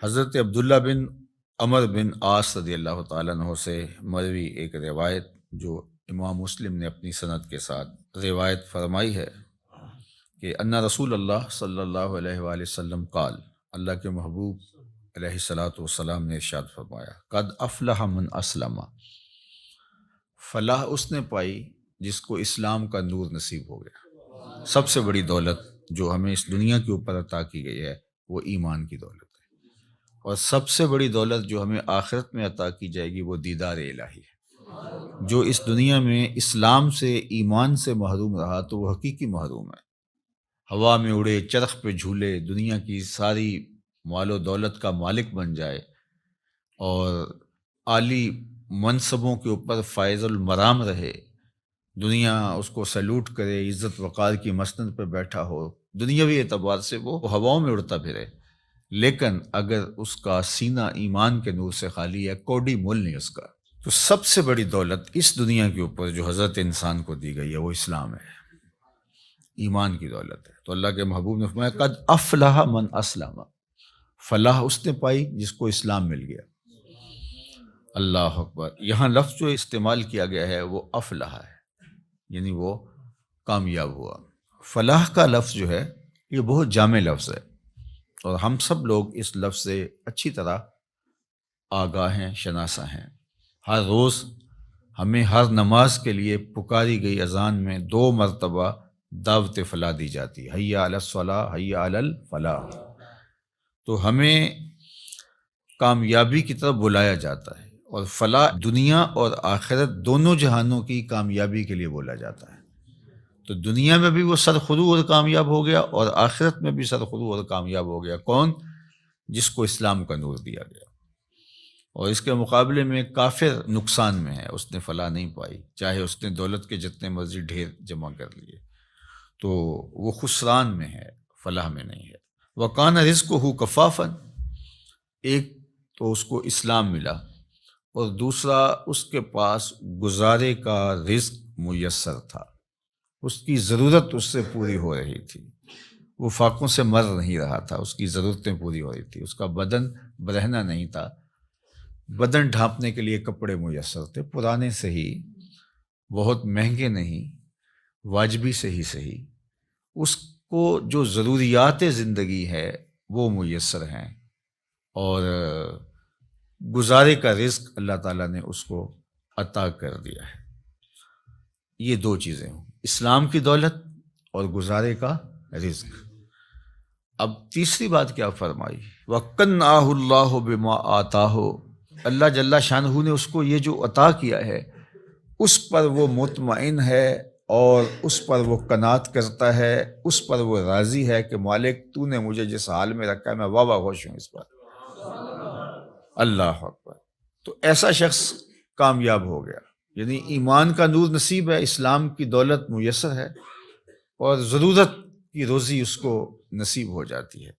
حضرت عبداللہ بن عمر بن عاص رضی اللہ تعالیٰ عنہ سے مروی ایک روایت جو امام مسلم نے اپنی سند کے ساتھ روایت فرمائی ہے کہ ان رسول اللہ صلی اللہ علیہ وآلہ وسلم قال، اللہ کے محبوب علیہ الصلاۃ والسلام نے ارشاد فرمایا، قد افلح من اسلم، فلاح اس نے پائی جس کو اسلام کا نور نصیب ہو گیا۔ سب سے بڑی دولت جو ہمیں اس دنیا کے اوپر عطا کی گئی ہے وہ ایمان کی دولت ہے، اور سب سے بڑی دولت جو ہمیں آخرت میں عطا کی جائے گی وہ دیدار الہی ہے۔ جو اس دنیا میں اسلام سے، ایمان سے محروم رہا تو وہ حقیقی محروم ہے۔ ہوا میں اڑے، چرخ پہ جھولے، دنیا کی ساری مال و دولت کا مالک بن جائے اور عالی منصبوں کے اوپر فائز المرام رہے، دنیا اس کو سیلوٹ کرے، عزت وقار کی مسند پہ بیٹھا ہو، دنیاوی اعتبار سے وہ ہواؤں میں اڑتا پھرے، لیکن اگر اس کا سینہ ایمان کے نور سے خالی ہے، کوڑی مول نہیں اس کا، تو سب سے بڑی دولت اس دنیا کے اوپر جو حضرت انسان کو دی گئی ہے وہ اسلام ہے، ایمان کی دولت ہے۔ تو اللہ کے محبوب نے فرمایا، قد افلح من اسلم، فلاح اس نے پائی جس کو اسلام مل گیا۔ اللہ اکبر۔ یہاں لفظ جو استعمال کیا گیا ہے وہ افلح ہے، یعنی وہ کامیاب ہوا۔ فلاح کا لفظ جو ہے یہ بہت جامع لفظ ہے، اور ہم سب لوگ اس لفظ سے اچھی طرح آگاہ ہیں، شناسا ہیں۔ ہر روز ہمیں ہر نماز کے لیے پکاری گئی اذان میں 2 مرتبہ دعوت فلاح دی جاتی ہے، حی علی الصلاۃ، حی علی الفلاح۔ تو ہمیں کامیابی کی طرف بلایا جاتا ہے، اور فلاح دنیا اور آخرت دونوں جہانوں کی کامیابی کے لیے بولا جاتا ہے۔ تو دنیا میں بھی وہ سرخرو اور کامیاب ہو گیا، اور آخرت میں بھی سرخرو اور کامیاب ہو گیا۔ کون؟ جس کو اسلام کا نور دیا گیا۔ اور اس کے مقابلے میں کافر نقصان میں ہے، اس نے فلاح نہیں پائی، چاہے اس نے دولت کے جتنے مرضی ڈھیر جمع کر لیے، تو وہ خسران میں ہے، فلاح میں نہیں ہے۔ وَقَانَ رِزْقُهُ كَفَافًا، ایک تو اس کو اسلام ملا، اور دوسرا اس کے پاس گزارے کا رزق میسر تھا، اس کی ضرورت اس سے پوری ہو رہی تھی، وہ فاقوں سے مر نہیں رہا تھا، اس کی ضرورتیں پوری ہو رہی تھی، اس کا بدن برہنہ نہیں تھا، بدن ڈھانپنے کے لیے کپڑے میسر تھے، پرانے سے ہی، بہت مہنگے نہیں، واجبی سے ہی صحیح، اس کو جو ضروریات زندگی ہے وہ میسر ہیں، اور گزارے کا رزق اللہ تعالیٰ نے اس کو عطا کر دیا ہے۔ یہ 2 چیزیں ہوں، اسلام کی دولت اور گزارے کا رزق۔ اب تیسری بات کیا فرمائی؟ وَقَنَّعَهُ اللَّهُ بِمَا آتَاهُ، اللہ جل شانہ نے اس کو یہ جو عطا کیا ہے اس پر وہ مطمئن ہے، اور اس پر وہ قناعت کرتا ہے، اس پر وہ راضی ہے کہ مالک تو نے مجھے جس حال میں رکھا ہے میں واہ واہ خوش ہوں اس پر۔ اللہ اکبر۔ تو ایسا شخص کامیاب ہو گیا، یعنی ایمان کا نور نصیب ہے، اسلام کی دولت میسر ہے، اور ضرورت کی روزی اس کو نصیب ہو جاتی ہے۔